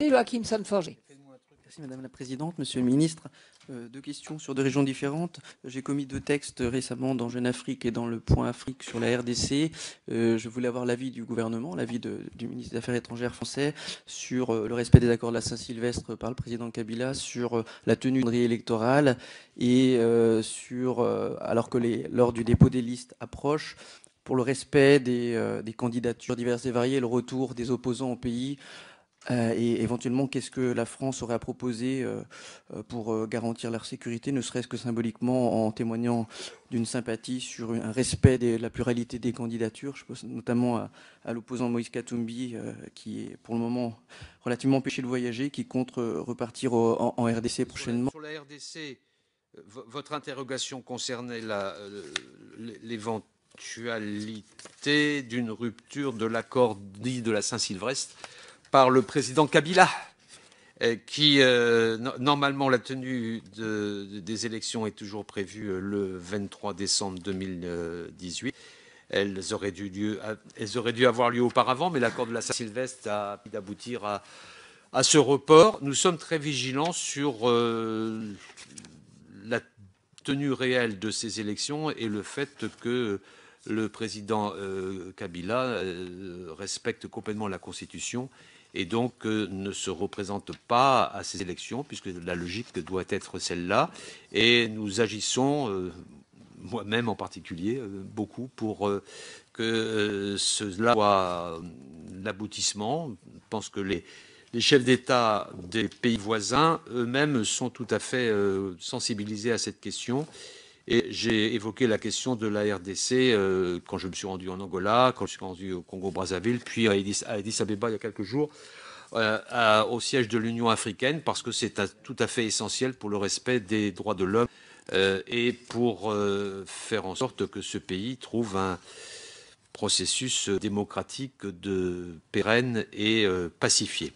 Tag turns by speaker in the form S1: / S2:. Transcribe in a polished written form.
S1: Joachim Son-Forget.
S2: Merci Madame la Présidente, Monsieur le Ministre. Deux questions sur deux régions différentes. J'ai commis deux textes récemment dans Jeune Afrique et dans le Point Afrique sur la RDC. Je voulais avoir l'avis du gouvernement, l'avis du ministre des Affaires étrangères français sur le respect des accords de la Saint-Sylvestre par le président Kabila, sur la tenue du calendrier électoral et alors que l'heure du dépôt des listes approche, pour le respect des candidatures diverses et variées, le retour des opposants au pays. Et éventuellement, qu'est-ce que la France aurait à proposer pour garantir leur sécurité, ne serait-ce que symboliquement en témoignant d'une sympathie sur un respect de la pluralité des candidatures. Je pense notamment à l'opposant Moïse Katumbi, qui est pour le moment relativement empêché de voyager, qui compte repartir en RDC prochainement.
S3: Sur la RDC, votre interrogation concernait l'éventualité d'une rupture de l'accord dit de la Saint-Sylvestre par le président Kabila, qui, normalement, la tenue des élections est toujours prévue le 23 décembre 2018. Elles auraient dû avoir lieu auparavant, mais l'accord de la Saint-Sylvestre a pu aboutir à ce report. Nous sommes très vigilants sur la tenue réelle de ces élections et le fait que le président Kabila respecte complètement la Constitution et donc ne se représente pas à ces élections, puisque la logique doit être celle-là. Et nous agissons, moi-même en particulier, beaucoup pour que cela soit l'aboutissement. Je pense que les chefs d'État des pays voisins eux-mêmes sont tout à fait sensibilisés à cette question. Et j'ai évoqué la question de la RDC quand je me suis rendu en Angola, quand je suis rendu au Congo-Brazzaville, puis à Addis Abeba il y a quelques jours, au siège de l'Union africaine, parce que c'est tout à fait essentiel pour le respect des droits de l'homme et pour faire en sorte que ce pays trouve un processus démocratique pérenne et pacifié.